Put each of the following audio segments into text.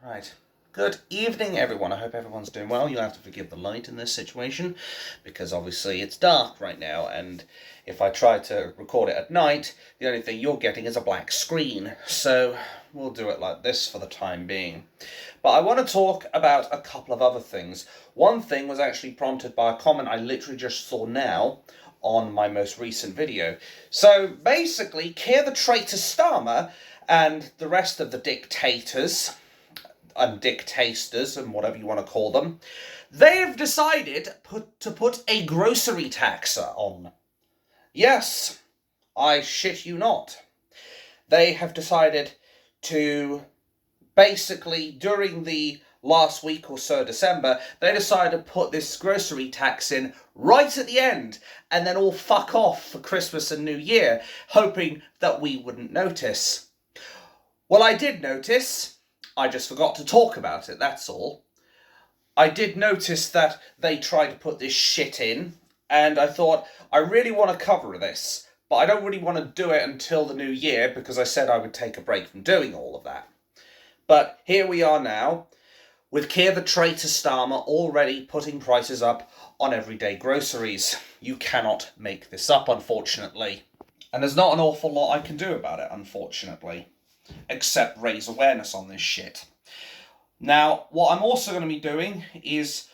Right. Good evening, everyone. I hope everyone's doing well. You'll have to forgive the light in this situation, because obviously it's dark right now, and if I try to record it at night, the only thing you're getting is a black screen. So we'll do it like this for the time being. But I want to talk about a couple of other things. One thing was actually prompted by a comment I literally just saw now on my most recent video. So basically, the Traitor Starmer and the rest of the dictators and dictasters and whatever you want to call them, they have decided to put a grocery tax on. Yes, I shit you not. They have decided to basically, during the last week or so, December, they decided to put this grocery tax in right at the end and then all fuck off for Christmas and New Year, hoping that we wouldn't notice. Well, I did notice. I just forgot to talk about it, that's all. I did notice that they tried to put this shit in, and I thought, I really want to cover this, but I don't really want to do it until the new year, because I said I would take a break from doing all of that. But here we are now, with the Traitor Starmer already putting prices up on everyday groceries. You cannot make this up, unfortunately. And there's not an awful lot I can do about it, unfortunately, except raise awareness on this shit. Now, what I'm also going to be doing is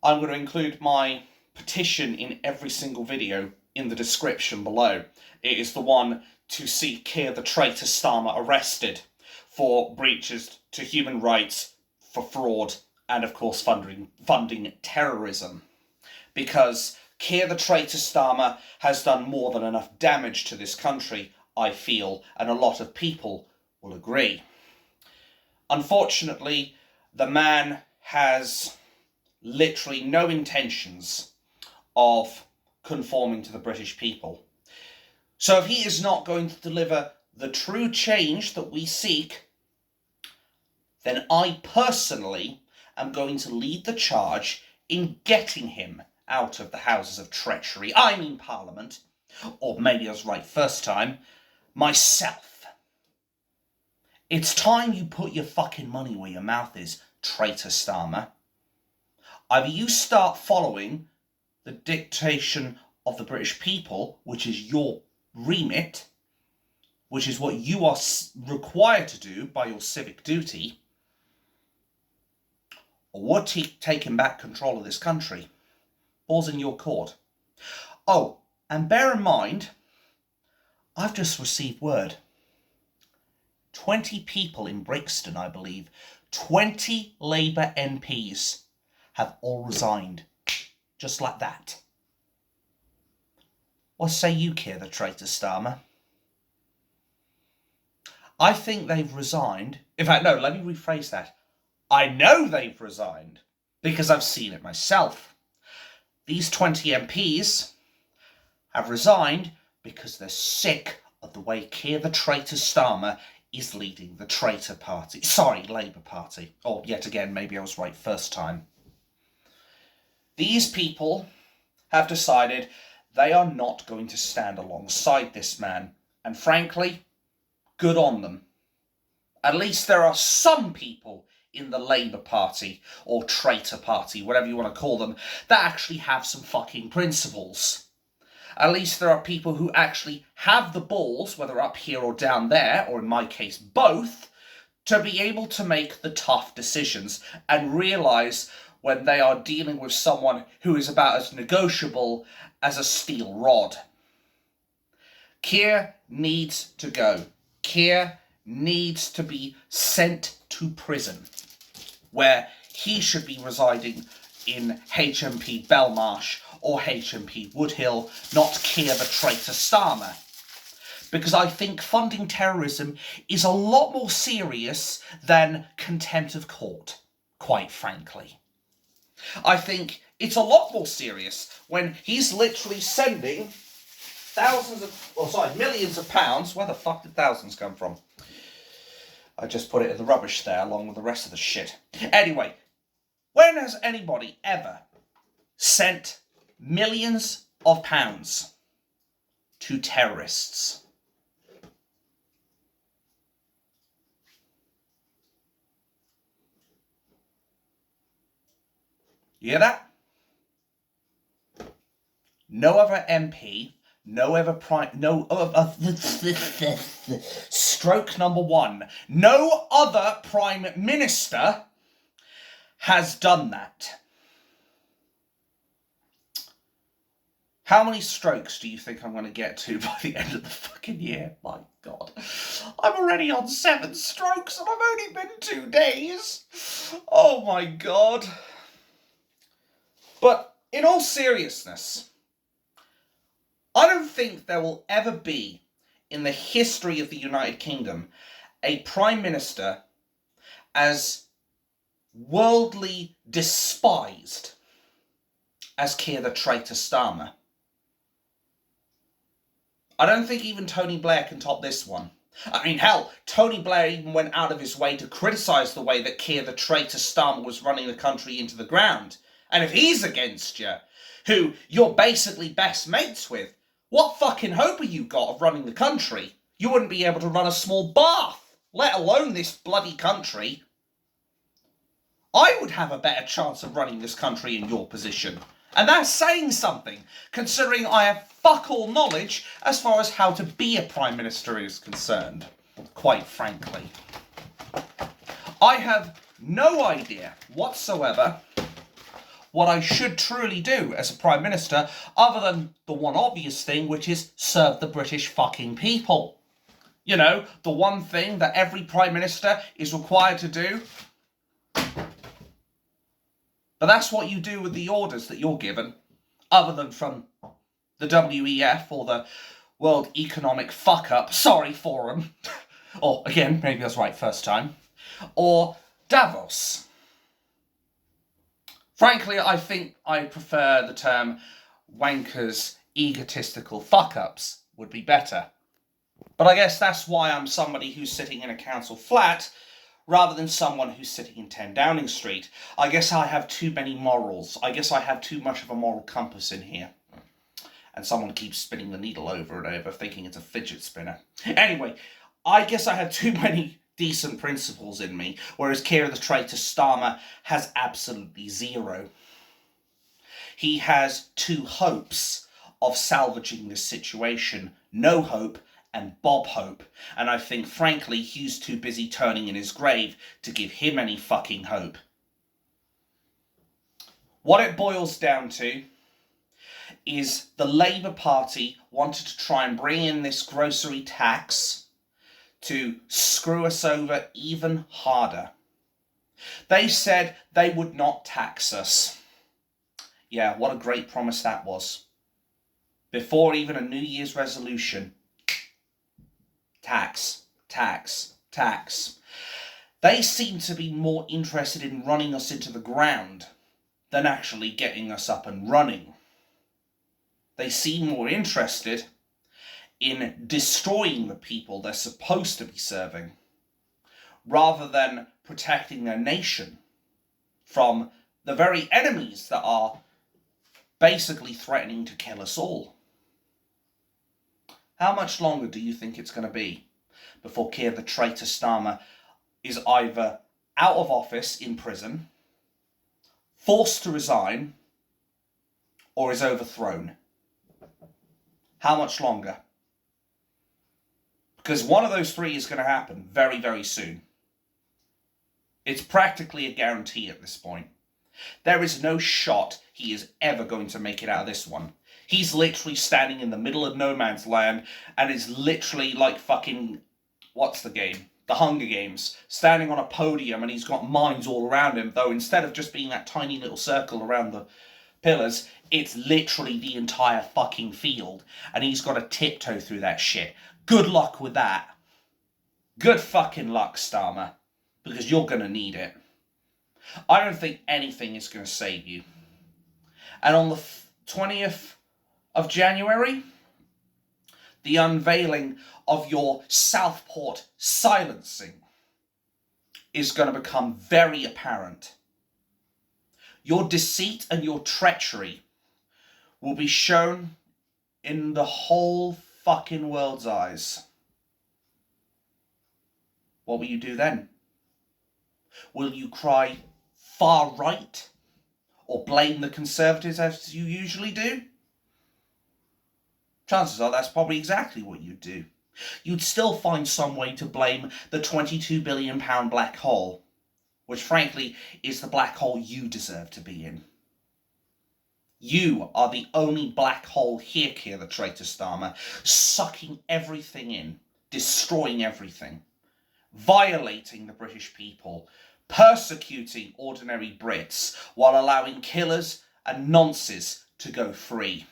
I'm going to include my petition in every single video in the description below. It is the one to see the Traitor Starmer arrested for breaches to human rights, for fraud, and of course funding terrorism. Because the Traitor Starmer has done more than enough damage to this country, I feel, and a lot of people will agree. Unfortunately, the man has literally no intentions of conforming to the British people. So if he is not going to deliver the true change that we seek, then I personally am going to lead the charge in getting him out of the houses of treachery. I mean Parliament, or maybe I was right first time, myself. It's time you put your fucking money where your mouth is, Traitor Starmer. Either you start following the dictation of the British people, which is your remit, which is what you are required to do by your civic duty, or we're taking back control of this country. Ball's in your court. Oh, and bear in mind, I've just received word. 20 people in Brixton, I believe, 20 Labour MPs have all resigned. Just like that. What say you, the Traitor Starmer? I think they've resigned. In fact, no, let me rephrase that. I know they've resigned, because I've seen it myself. These 20 MPs have resigned because they're sick of the way the Traitor Starmer is leading the Traitor Party. Sorry, Labour Party. Or yet again, maybe I was right first time. These people have decided they are not going to stand alongside this man. And frankly, good on them. At least there are some people in the Labour Party, or Traitor Party, whatever you want to call them, that actually have some fucking principles. At least there are people who actually have the balls, whether up here or down there, or in my case both, to be able to make the tough decisions and realise when they are dealing with someone who is about as negotiable as a steel rod. Keir needs to go. Keir needs to be sent to prison, where he should be residing in HMP Belmarsh or HMP Woodhill, not the Traitor Starmer. Because I think funding terrorism is a lot more serious than contempt of court, quite frankly. I think it's a lot more serious when he's literally sending millions of pounds. Where the fuck did thousands come from? I just put it in the rubbish there along with the rest of the shit. Anyway, when has anybody ever sent millions of pounds to terrorists? You hear that? No other MP, no other stroke number one, no other Prime Minister has done that. How many strokes do you think I'm going to get to by the end of the fucking year? My God. I'm already on 7 strokes and I've only been 2 days. Oh my God. But in all seriousness, I don't think there will ever be, in the history of the United Kingdom, a Prime Minister as worldly despised as Keir the Traitor Starmer. I don't think even Tony Blair can top this one. I mean, hell, Tony Blair even went out of his way to criticise the way that Keir the Traitor Starmer was running the country into the ground. And if he's against you, who you're basically best mates with, what fucking hope have you got of running the country? You wouldn't be able to run a small bath, let alone this bloody country. I would have a better chance of running this country in your position. And that's saying something, considering I have fuck all knowledge as far as how to be a Prime Minister is concerned, quite frankly. I have no idea whatsoever what I should truly do as a Prime Minister, other than the one obvious thing, which is serve the British fucking people. You know, the one thing that every Prime Minister is required to do. But that's what you do with the orders that you're given, other than from the WEF or the World Economic Forum, or again, maybe that's right first time, or Davos. Frankly, I think I prefer the term wankers, egotistical fuck-ups would be better. But I guess that's why I'm somebody who's sitting in a council flat rather than someone who's sitting in 10 Downing Street. I guess I have too many morals. I guess I have too much of a moral compass in here. And someone keeps spinning the needle over and over, thinking it's a fidget spinner. Anyway, I guess I have too many decent principles in me, whereas Keir the Traitor Starmer has absolutely zero. He has 2 hopes of salvaging this situation. No hope and Bob Hope, and I think, frankly, Hugh's too busy turning in his grave to give him any fucking hope. What it boils down to is the Labour Party wanted to try and bring in this grocery tax to screw us over even harder. They said they would not tax us. Yeah, what a great promise that was. Before even a New Year's resolution. Tax, tax, tax. They seem to be more interested in running us into the ground than actually getting us up and running. They seem more interested in destroying the people they're supposed to be serving, rather than protecting their nation from the very enemies that are basically threatening to kill us all. How much longer do you think it's going to be before Keir the Traitor Starmer is either out of office in prison, forced to resign, or is overthrown? How much longer? Because one of those 3 is going to happen very, very soon. It's practically a guarantee at this point. There is no shot he is ever going to make it out of this one. He's literally standing in the middle of no man's land, and it's literally like fucking, what's the game? The Hunger Games. Standing on a podium, and he's got mines all around him, though instead of just being that tiny little circle around the pillars, it's literally the entire fucking field, and he's got to tiptoe through that shit. Good luck with that. Good fucking luck, Starmer, because you're going to need it. I don't think anything is going to save you. And on the 20th of January, the unveiling of your Southport silencing is going to become very apparent. Your deceit and your treachery will be shown in the whole fucking world's eyes. What will you do then? Will you cry far right? or blame the Conservatives as you usually do? Chances are that's probably exactly what you'd do. You'd still find some way to blame the £22 billion black hole, which frankly is the black hole you deserve to be in. You are the only black hole here, the Traitor Starmer, sucking everything in, destroying everything, violating the British people, persecuting ordinary Brits, while allowing killers and nonces to go free.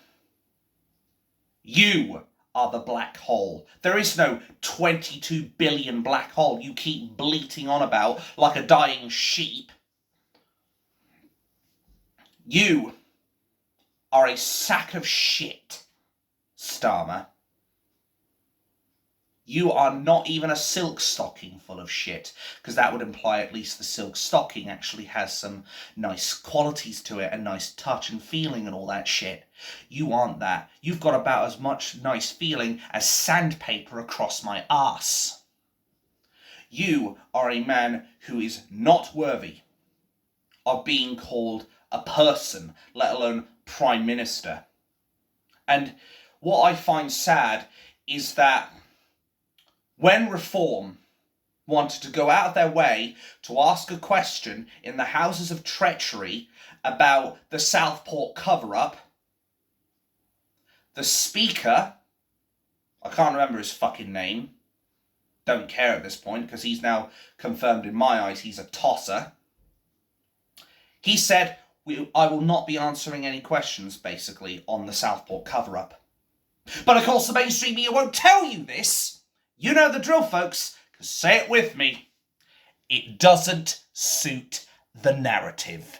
You are the black hole. There is no 22 billion black hole you keep bleating on about like a dying sheep. You are a sack of shit, Starmer. You are not even a silk stocking full of shit, because that would imply at least the silk stocking actually has some nice qualities to it, a nice touch and feeling and all that shit. You aren't that. You've got about as much nice feeling as sandpaper across my arse. You are a man who is not worthy of being called a person, let alone Prime Minister. And what I find sad is that when Reform wanted to go out of their way to ask a question in the Houses of Treachery about the Southport cover-up, the Speaker, I can't remember his fucking name, don't care at this point because he's now confirmed in my eyes he's a tosser, he said, I will not be answering any questions, basically, on the Southport cover-up. But of course the mainstream media won't tell you this. You know the drill, folks, because say it with me. It doesn't suit the narrative.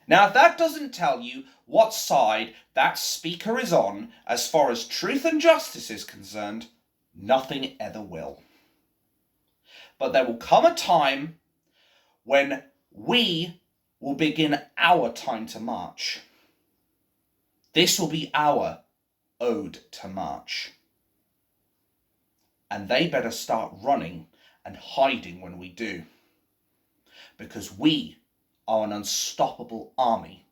Now, if that doesn't tell you what side that speaker is on as far as truth and justice is concerned, nothing ever will. But there will come a time when we will begin our time to march. This will be our ode to march. And they better start running and hiding when we do. Because we are an unstoppable army,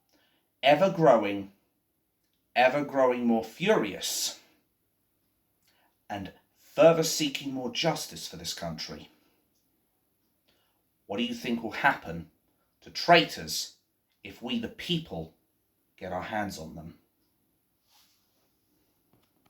ever growing more furious, and further seeking more justice for this country. What do you think will happen to traitors if we the people get our hands on them?